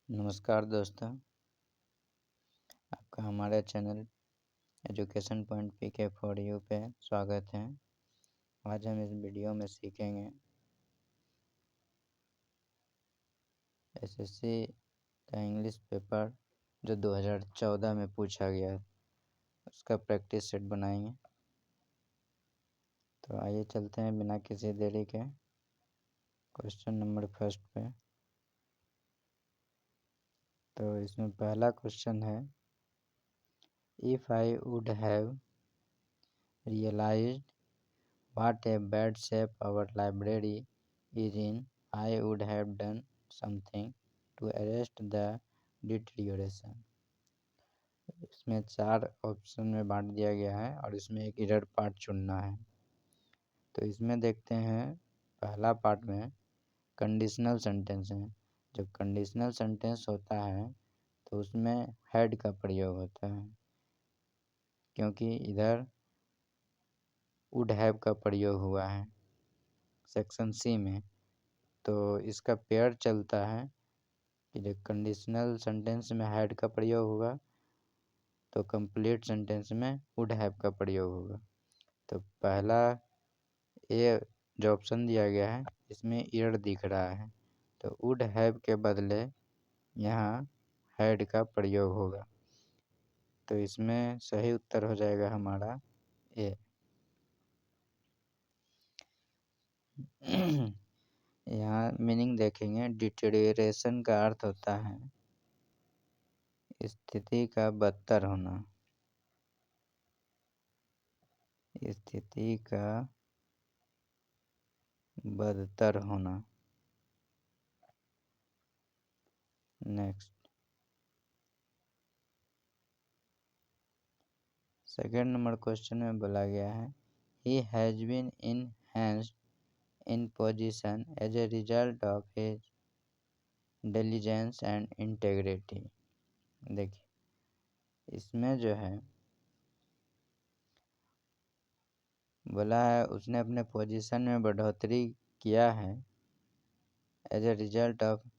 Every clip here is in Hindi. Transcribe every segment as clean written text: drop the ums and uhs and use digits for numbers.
नमस्कार दोस्तों, आपका हमारे channel education point PK for you पे स्वागत है। आज हम इस वीडियो में सीखेंगे एसएससी का इंग्लिश पेपर जो 2014 में पूछा गया है, उसका प्रैक्टिस सेट बनाएंगे। तो आइए चलते हैं बिना किसी देरी के क्वेश्चन नंबर फर्स्ट पे। तो इसमें पहला क्वेश्चन है, if I would have realised what a bad shape our library is in, I would have done something to arrest the deterioration। इसमें 4 ऑप्शन में बांट दिया गया है और इसमें एक इरर पार्ट चुनना है। तो इसमें देखते हैं पहला पार्ट में कंडीशनल सेंटेंस है। जब कंडीशनल सेंटेंस होता है तो उसमें हैड का प्रयोग होता है, क्योंकि इधर वुड हैव का प्रयोग हुआ है सेक्शन सी में। तो इसका पेयर चलता है कि जब कंडीशनल सेंटेंस में हैड का प्रयोग होगा तो कंप्लीट सेंटेंस में वुड हैव का प्रयोग होगा। तो पहला ये जो ऑप्शन दिया गया है इसमें ईयर दिख रहा है, तो वुड हैव के बदले यहाँ हैड का प्रयोग होगा। तो इसमें सही उत्तर हो जाएगा हमारा ए। यहाँ मीनिंग देखेंगे, डिटेरियोरेशन का अर्थ होता है स्थिति का बदतर होना, स्थिति का बदतर होना। नेक्स्ट सेकेंड नंबर क्वेश्चन में बोला गया है, he has been enhanced in position as a result of his diligence and integrity. देखिए इसमें जो है बोला है उसने अपने पोजीशन में बढ़ोतरी किया है as a result of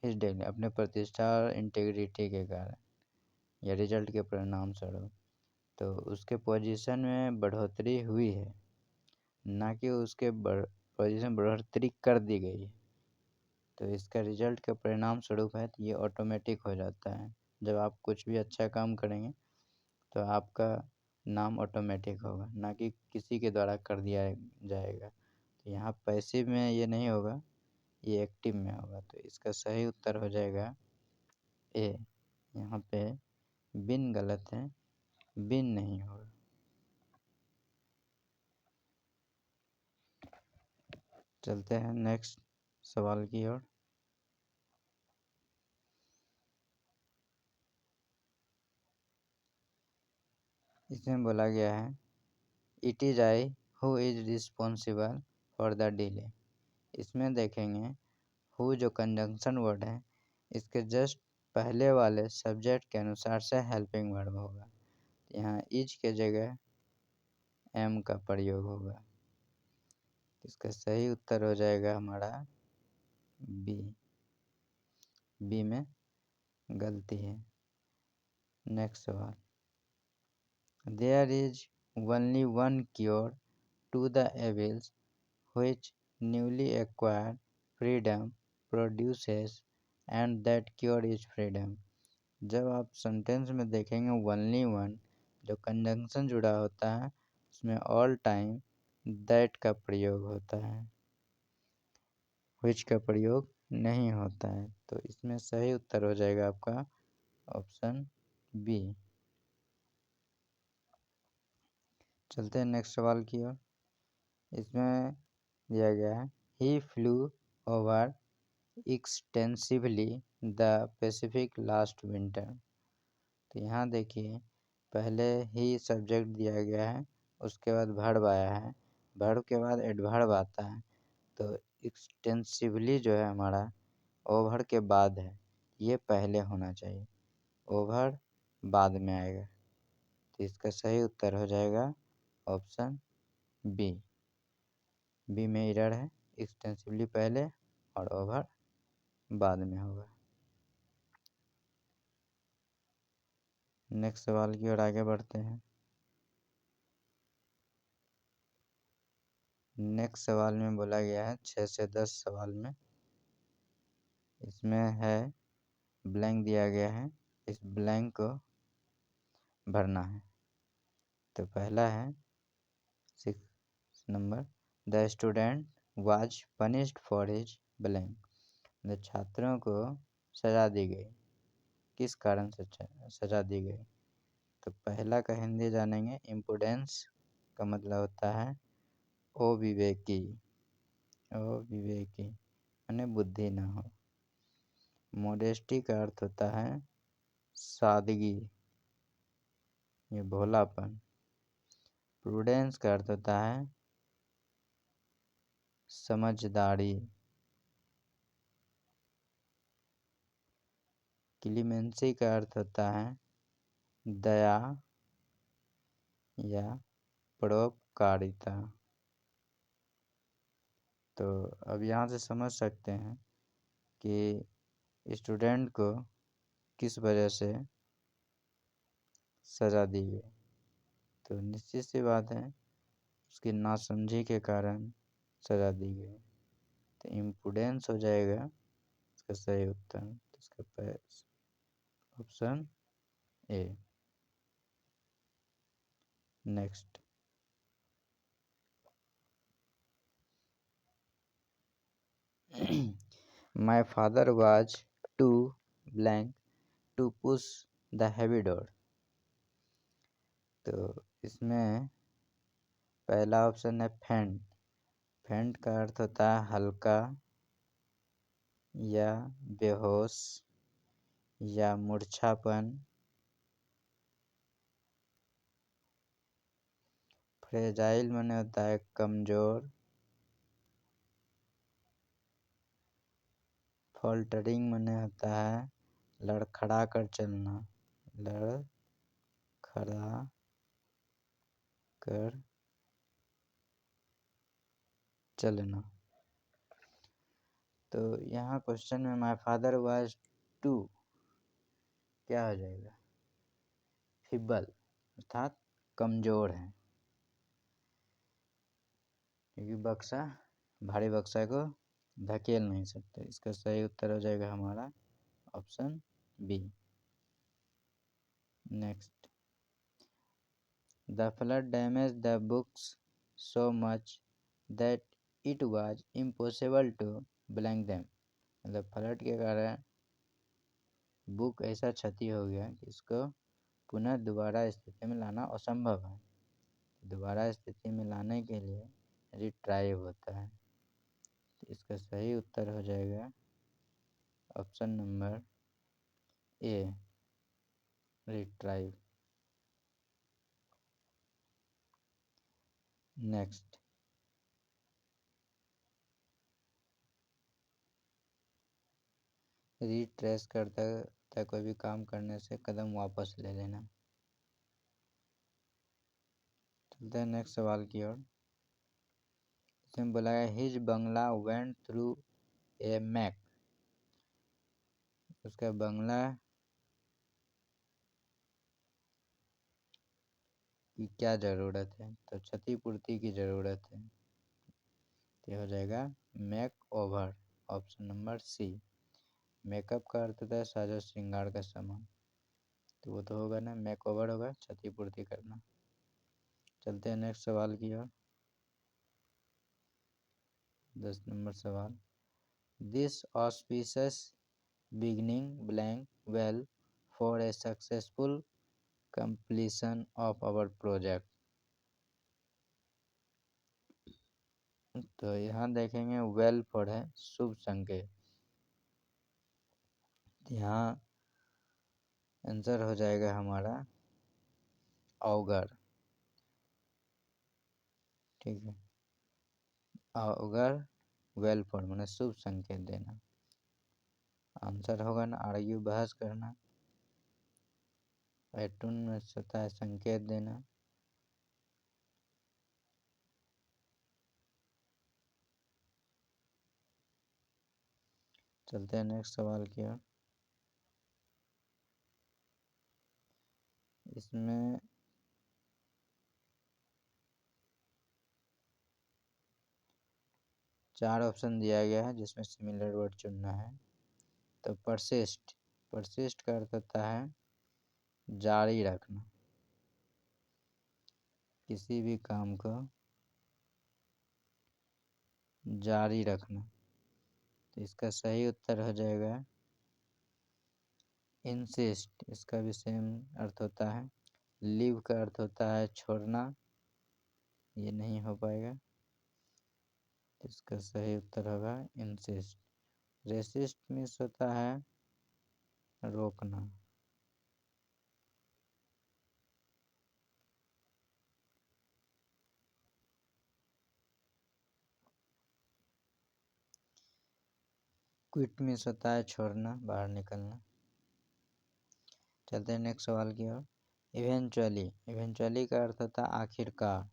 his daily, अपने प्रतिष्ठा और इंटेग्रिटी के कारण या रिजल्ट के परिणाम स्वरूप। तो उसके पोजीशन में बढ़ोतरी हुई है, ना कि उसके पोजीशन बढ़ोतरी कर दी गई है। तो इसका रिजल्ट के परिणाम स्वरूप है, तो ये ऑटोमेटिक हो जाता है। जब आप कुछ भी अच्छा काम करेंगे तो आपका नाम ऑटोमेटिक होगा, ना कि किसी के द्वारा कर दिया जाएगा। तो यहाँ पैसिव में ये नहीं होगा, ये एक्टिव में होगा। तो इसका सही उत्तर हो जाएगा ए। यहाँ पे बिन गलत है, बिन नहीं होगा। चलते हैं नेक्स्ट सवाल की ओर। इसमें बोला गया है, it is I who is responsible for the delay. इसमें देखेंगे हु जो कंजंक्शन वर्ड है इसके जस्ट पहले वाले सब्जेक्ट के अनुसार से हेल्पिंग वर्ब होगा। यहाँ इज के जगह एम का प्रयोग होगा। इसका सही उत्तर हो जाएगा हमारा बी। बी में गलती है। नेक्स्ट सवाल, there is only one cure to the evils which newly acquired freedom produces and that cure is freedom। जब आप सेंटेंस में देखेंगे ओनली वन जो कंजंक्शन जुड़ा होता है उसमें ऑल टाइम दैट का प्रयोग होता है, which का प्रयोग नहीं होता है। तो इसमें सही उत्तर हो जाएगा आपका ऑप्शन बी। चलते हैं नेक्स्ट सवाल की ओर। इसमें दिया गया है, he flew over extensively the Pacific last winter. तो यहाँ देखिए पहले ही सब्जेक्ट दिया गया है, उसके बाद वर्ब आया है, वर्ब के बाद एडवर्ब आता है। तो एक्सटेंसिवली जो है हमारा ओवर के बाद है, ये पहले होना चाहिए, ओवर बाद में आएगा। तो इसका सही उत्तर हो जाएगा ऑप्शन बी। बी में एरर है, एक्सटेंसिवली पहले और ओवर बाद में होगा। नेक्स्ट सवाल की ओर आगे बढ़ते हैं। नेक्स्ट सवाल में बोला गया है 6 से 10 सवाल में, इसमें है ब्लैंक दिया गया है, इस ब्लैंक को भरना है। तो पहला है 6 number, the student was punished for his blank. मतलब छात्रों को सजा दी गई, किस कारण से सजा दी गई। तो पहला का हिंदी जानेंगे, इम्पुडेंस का मतलब होता है ओ विवेकी, ओ विवेकी यानी बुद्धि ना हो। मोडेस्टी का अर्थ होता है सादगी, ये भोलापन। प्रूडेंस का अर्थ होता है समझदारी। क्लीमेंसी का अर्थ होता है दया या परोपकारिता। तो अब यहाँ से समझ सकते हैं कि स्टूडेंट को किस वजह से सज़ा दी गई। तो निश्चित सी बात है उसकी नासमझी के कारण सज़ा दी गई। तो इम्पुडेंस हो जाएगा इसका सही उत्तर। तो इसका option A. Next, My father was too blank to push the heavy door। तो इसमें पहला ऑप्शन है फेंट। फेंट का अर्थ होता है हल्का या बेहोश या मूर्छापन। फ्रेजाइल माने होता है कमज़ोर। फॉल्टरिंग माने होता है लड़खड़ा कर चलना, लड़खड़ा कर चलना। तो यहाँ क्वेश्चन में माय फादर वाज टू क्या हो जाएगा, फिबल अर्थात कमज़ोर है, क्योंकि बक्सा भारी बक्सा को धकेल नहीं सकते। इसका सही उत्तर हो जाएगा हमारा option B. Next, the flood damage the books so much that it was impossible to blank them. मतलब फ्लड के कारण बुक ऐसा क्षति हो गया कि इसको पुनः दोबारा स्थिति में लाना असंभव है। दोबारा स्थिति में लाने के लिए रिट्राइव होता है। तो इसका सही उत्तर हो जाएगा ऑप्शन नंबर ए, रिट्राइव। नेक्स्ट, रिट्रेस करता है कोई भी काम करने से कदम वापस ले लेना। चलते हैं नेक्स्ट सवाल की ओर। इसमें बोला है his bungalow went through a make. उसका बंगला की क्या ज़रूरत है। तो क्षतिपूर्ति की ज़रूरत है। तो हो जाएगा makeover, option number C. Makeup का अर्थ होता है साजो श्रृंगार का सामान, तो वो तो होगा ना, मेक ओवर होगा क्षतिपूर्ति करना। चलते हैं नेक्स्ट सवाल की ओर। 10 नंबर सवाल, this auspicious beginning blank well for a successful completion of our project. तो यहाँ देखेंगे वेल फॉर है शुभ संकेत। यहाँ आंसर हो जाएगा हमारा औगर। ठीक है, औगर वेल फॉर मैंने शुभ संकेत देना। आंसर होगा ना आर्ग्यू बहस करना, एटून में होता है संकेत देना। चलते हैं नेक्स्ट सवाल की ओर। इसमें चार ऑप्शन दिया गया है जिसमें सिमिलर वर्ड चुनना है। तो परसिस्ट का अर्थ होता है जारी रखना, किसी भी काम को जारी रखना। तो इसका सही उत्तर हो जाएगा इंसिस्ट। इसका भी सेम अर्थ होता है। लीव का अर्थ होता है छोड़ना, ये नहीं हो पाएगा। इसका सही उत्तर होगा इंसिस्ट। रेसिस्ट मीन्स होता है रोकना। क्विट मीन्स होता है छोड़ना, बाहर निकलना। चलते हैं नेक्स्ट सवाल की ओर। इवेंचुअली का अर्थ होता है आखिरकार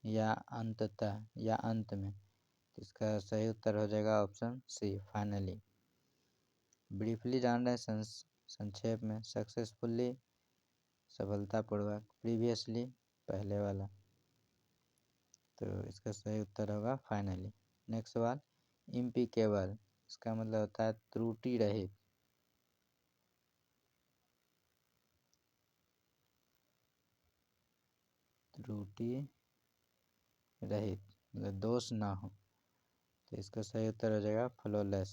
या अंततः या अंत में। तो इसका सही उत्तर हो जाएगा ऑप्शन सी, फाइनली। ब्रीफली जान रहे हैं संक्षेप में। सक्सेसफुली सफलतापूर्वक। प्रीवियसली पहले वाला। तो इसका सही उत्तर होगा फाइनली। नेक्स्ट सवाल, इम्पिकेबल इसका मतलब होता है त्रुटि रहित। त्रुटि रहित मतलब दोष ना हो। तो इसका सही उत्तर हो जाएगा फ्लॉलेस।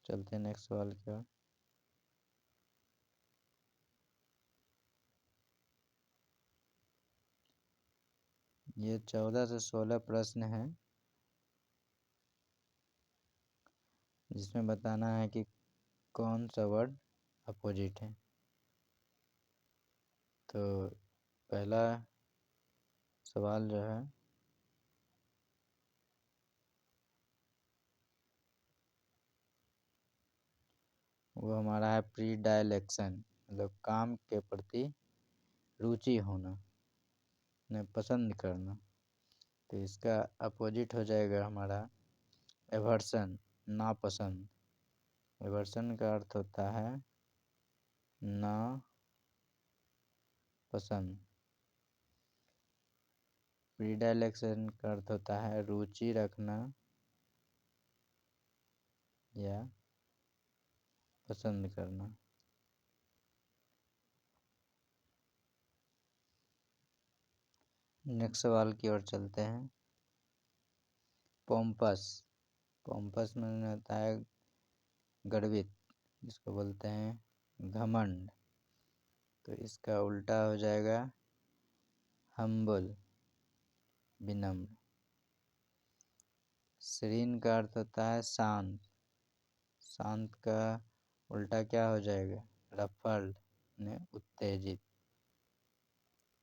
चलते हैं नेक्स्ट सवाल की ओर। ये 14 से 16 प्रश्न हैं जिसमें बताना है कि कौन सा वर्ड अपोजिट है। तो पहला सवाल जो है वो हमारा है प्रीडायलेक्शन, मतलब काम के प्रति रुचि होना, ने पसंद करना। तो इसका अपोजिट हो जाएगा हमारा एवर्सन, नापसंद। एवर्सन का अर्थ होता है ना पसंद। प्रीडायलेक्शन का अर्थ होता है रुचि रखना या पसंद करना। नेक्स्ट सवाल की ओर चलते हैं। पोम्पस में होता है गर्वित, जिसको बोलते हैं घमंड। तो इसका उल्टा हो जाएगा हम्बल, विनम्र। सीरीन का अर्थ होता है शांत। शांत का उल्टा क्या हो जाएगा? रफल्ड, ने उत्तेजित।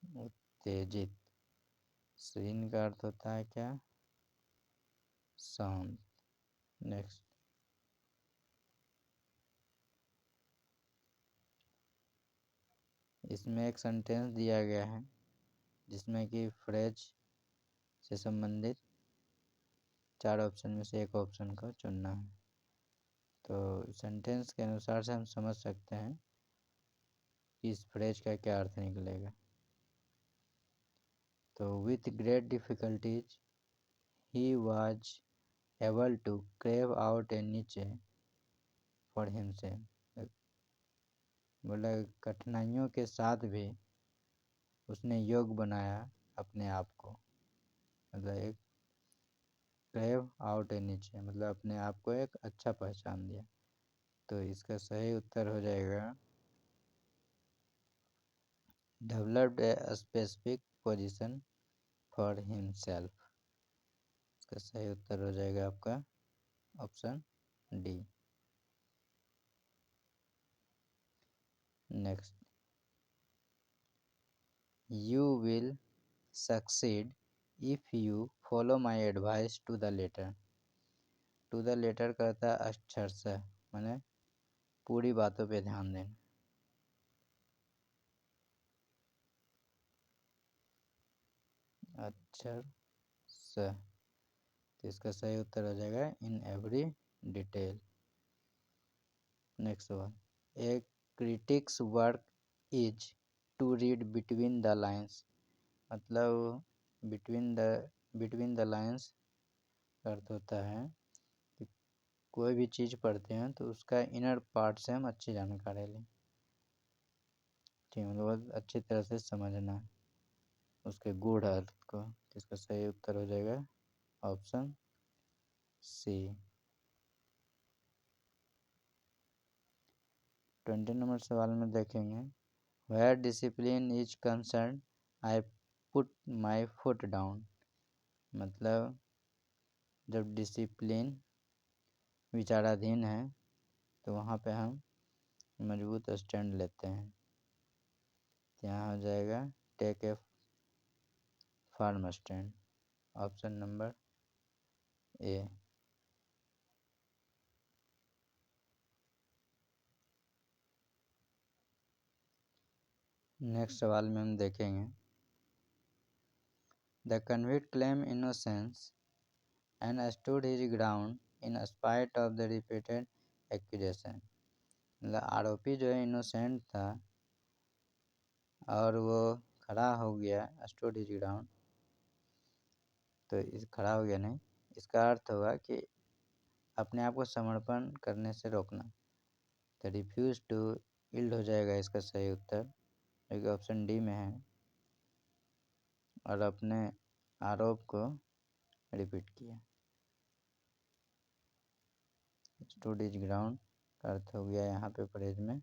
उत्तेजित। सीरीन का अर्थ होता है क्या? शांत। नेक्स्ट, इसमें एक सेंटेंस दिया गया है जिसमें कि फ्रेज से संबंधित 4 ऑप्शन में से एक ऑप्शन को चुनना है। तो सेंटेंस के अनुसार से हम समझ सकते हैं कि इस फ्रेज का क्या अर्थ निकलेगा। तो with great difficulties he was able to crave out a niche for himself. बोला कठिनाइयों के साथ भी उसने योग बनाया अपने आप को। मतलब एक क्रेव आउट ए नीचे मतलब अपने आप को एक अच्छा पहचान दिया। तो इसका सही उत्तर हो जाएगा developed a specific position for himself. इसका सही उत्तर हो जाएगा आपका option D. Next, you will succeed if you follow my advice to the letter. To the letter करता है अक्षर से, मैंने पूरी बातों पे ध्यान देना। अक्षर से। तो इसका सही उत्तर हो जाएगा इन एवरी डिटेल। नेक्स्ट सवाल, एक critics work is to read between the lines, मतलब बिटवीन द लाइन्स का अर्थ होता है कि कोई भी चीज़ पढ़ते हैं तो उसका इनर पार्ट से हम अच्छी जानकारी लें, ठीक है, मतलब अच्छी तरह से समझना उसके गूढ़ अर्थ को। इसका सही उत्तर हो जाएगा ऑप्शन सी। 20 नंबर सवाल में देखेंगे, where discipline is concern I put my foot down, मतलब जब डिसिप्लिन विचाराधीन है तो वहाँ पे हम मजबूत स्टैंड लेते हैं। यहाँ हो जाएगा take a firm stand, option number A. Next सवाल में हम देखेंगे, the convict claim innocence and stood his ground in spite of the repeated accusation, मतलब आरोपी जो है इनोसेंट था और वो खड़ा हो गया, स्टूड हिज ग्राउंड, तो इस खड़ा हो गया नहीं, इसका अर्थ होगा कि अपने आप को समर्पण करने से रोकना, तो रिफ्यूज टू इल्ड हो जाएगा इसका सही उत्तर, जो कि ऑप्शन डी में है, और अपने आरोप को रिपीट किया। स्टूड हिज ग्राउंड का अर्थ हो गया यहाँ पे परहेज में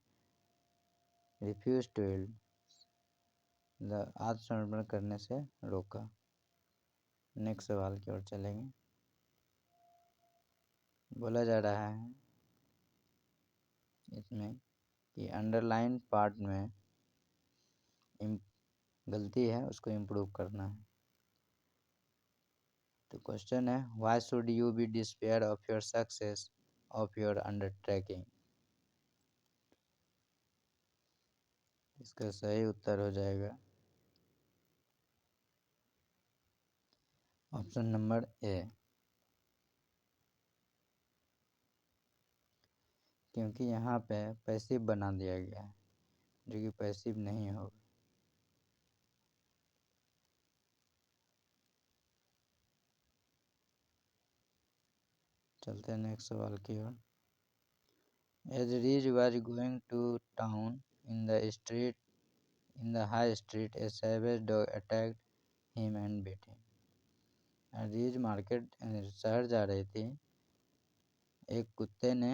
रिफ्यूज टू इल्ड, मतलब आत्मसमर्पण करने से रोका। नेक्स्ट सवाल की ओर चलेंगे, बोला जा रहा है इसमें कि अंडरलाइन पार्ट में गलती है उसको इम्प्रूव करना है। तो क्वेश्चन है, why should you be despair of your success of your undertaking, इसका सही उत्तर हो जाएगा ऑप्शन नंबर ए, क्योंकि यहाँ पे पैसिव बना दिया गया है जो कि पैसिव नहीं होगा। चलते हैं नेक्स्ट सवाल की ओर। As Rees was going to town in the high street a savage dog attacked him and beat him, Rees market शहर जा रही थी, एक कुत्ते ने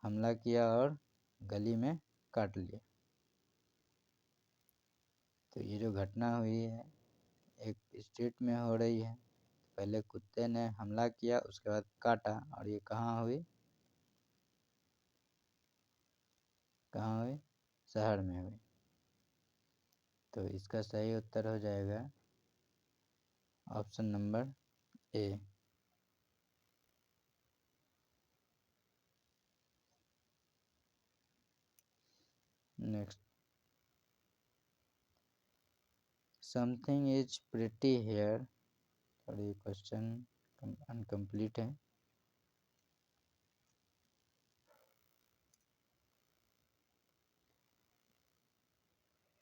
हमला किया और गली में काट लिया। तो ये जो घटना हुई है एक स्ट्रीट में हो रही है, पहले कुत्ते ने हमला किया उसके बाद काटा, और ये कहाँ हुई, कहाँ हुई, शहर में हुई। तो इसका सही उत्तर हो जाएगा option number A. Next, something is pretty here, और ये क्वेश्चन अनकम्प्लीट है।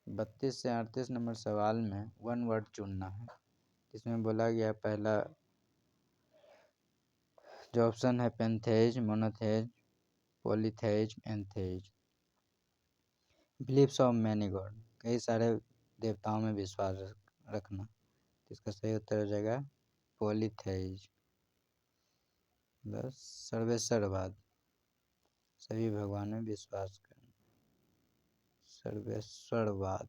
बत्तीस से 38 नंबर सवाल में वन वर्ड चुनना है। इसमें बोला गया पहला जो ऑप्शन है पेंथेज, मोनोथेज, पॉलीथेज, एंथेज। बिलीव्स ऑफ मैनी गॉड, कई सारे देवताओं में विश्वास रखना, तो इसका सही उत्तर हो जाएगा पॉलीथेज, बस सर्वेश्वरवाद, सभी भगवान में विश्वास करना, सर्वेश्वरवाद।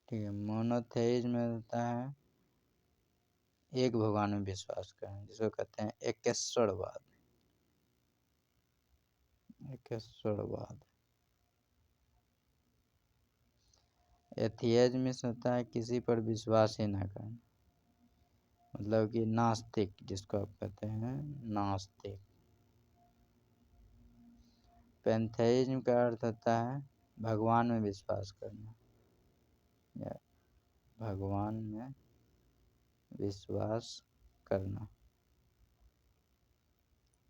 ठीक है, मोनोथेज में होता है एक भगवान में विश्वास करना, जिसको कहते हैं एकेश्वरवाद, एकेश्वरवाद। एथियज्म होता है किसी पर विश्वास ही ना करना, मतलब कि नास्तिक, जिसको आप कहते हैं नास्तिक। पैंथेइज्म का अर्थ होता है भगवान में विश्वास करना, या भगवान में विश्वास करना।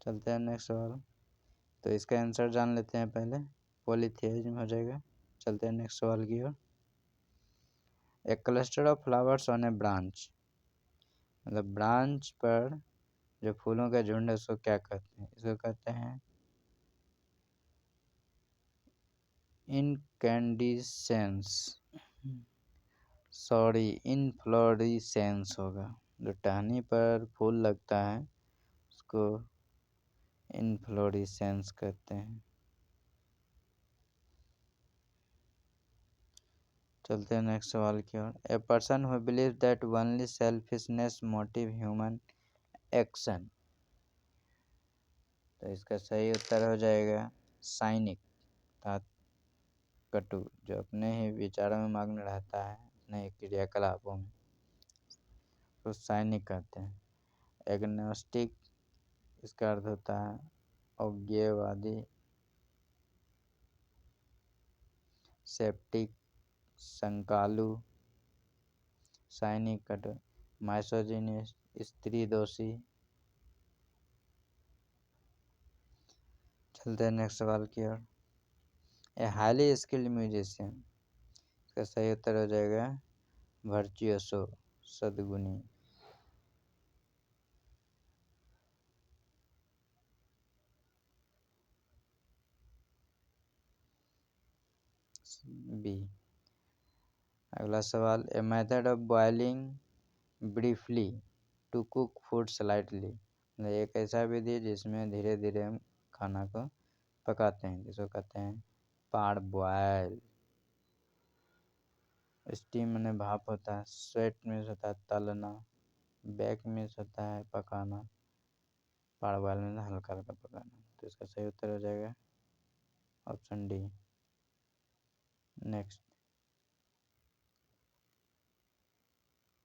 चलते हैं नेक्स्ट सवाल। तो इसका आंसर जान लेते हैं पहले, पॉलीथियज्म हो जाएगा। चलते हैं नेक्स्ट सवाल की ओर। A cluster of flowers on a branch, मतलब ब्रांच पर जो फूलों का झुंड है उसको क्या कहते हैं? इसको कहते हैं इनकैंडिसेंस, सॉरी इनफ्लोरेसेंस होगा। जो टहनी पर फूल लगता है उसको इनफ्लोरेसेंस कहते हैं। चलते हैं नेक्स्ट सवाल की ओर। A person who believe that only selfishness motive human action, तो इसका सही उत्तर हो जाएगा साइनिक, कटु, जो अपने ही विचारों में मग्न रहता है, अपने ही क्रियाकलापों में, तो साइनिक कहते हैं। एग्नोस्टिक, इसका अर्थ होता है अज्ञेयवादी। सेप्टिक, शंकालु। साइनिक, कटु। माइसोजिनिस्ट, स्त्री दोषी। चलते हैं नेक्स्ट सवाल की ओर। ए हाईली स्किल्ड म्यूजिशियन, इसका सही उत्तर हो जाएगा वर्चुअसो, सद्गुणी। बी। अगला सवाल। A method of boiling briefly to cook food slightly, मतलब एक ऐसा विधि जिसमें धीरे धीरे हम खाना को पकाते हैं, जिसको कहते हैं पार बॉयल। स्टीम मैंने भाप होता है। स्वेट मीन्स होता है तलना। बेक मीन्स होता है पकाना। पार बॉयल में हल्का हल्का पकाना। तो इसका सही उत्तर हो जाएगा option D. Next.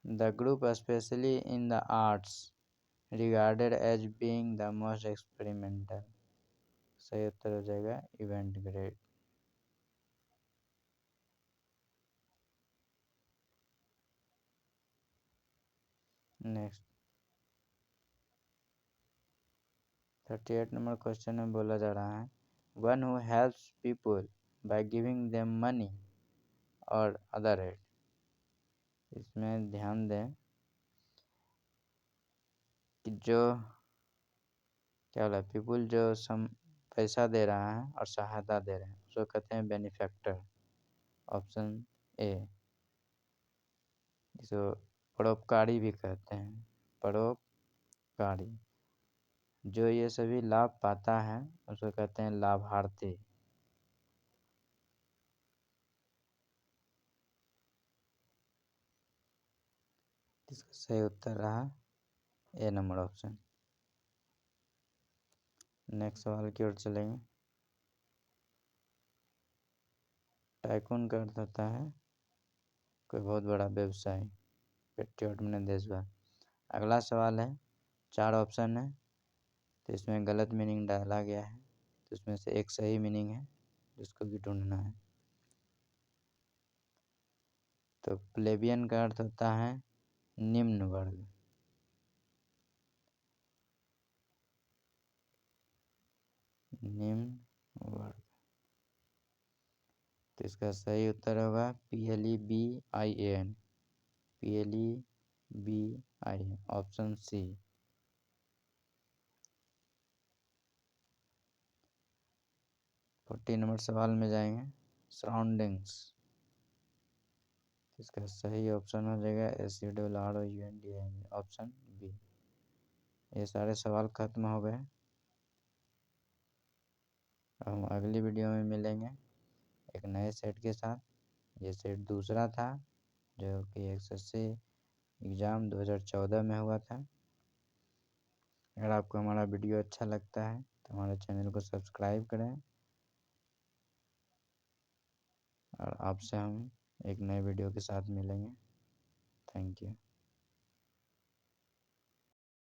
The group specially in the arts regarded as being the most experimental, सही उत्तर हो जाएगा event grade. Next 38 number question में बोला जा रहा है one who helps people by giving them money और अदर एड। इसमें ध्यान दें कि जो क्या बोला, पीपल जो पैसा दे रहा है और सहायता दे रहे हैं उसको कहते हैं बेनिफैक्टर, ऑप्शन ए। इसको परोपकारी भी कहते हैं, परोपकारी। जो ये सभी लाभ पाता है उसको कहते हैं लाभार्थी। इसका सही उत्तर रहा ए नंबर ऑप्शन। नेक्स्ट सवाल की ओर चलेंगे। टाइकून का अर्थ होता है कोई बहुत बड़ा व्यवसायी। पेट्रियट में देशभक्त। अगला सवाल है, 4 ऑप्शन है तो इसमें गलत मीनिंग डाला गया है, तो इसमें से एक सही मीनिंग है जिसको भी ढूंढना है। तो प्लेबियन का अर्थ होता है निम्न वर्ग। निम्न वर्ग। तो इसका सही उत्तर होगा PLEBIAN, PLEBIAN, option C. 40 number सवाल में जाएंगे। सराउंडिंग्स, इसका सही ऑप्शन हो जाएगा SCROUNDING, ऑप्शन बी। ये सारे सवाल खत्म हो गए। हम अगली वीडियो में मिलेंगे एक नए सेट के साथ। ये सेट दूसरा था जो कि SSC एग्ज़ाम 2014 में हुआ था। अगर आपको हमारा वीडियो अच्छा लगता है तो हमारे चैनल को सब्सक्राइब करें, और आपसे हम एक नए वीडियो के साथ मिलेंगे। Thank you.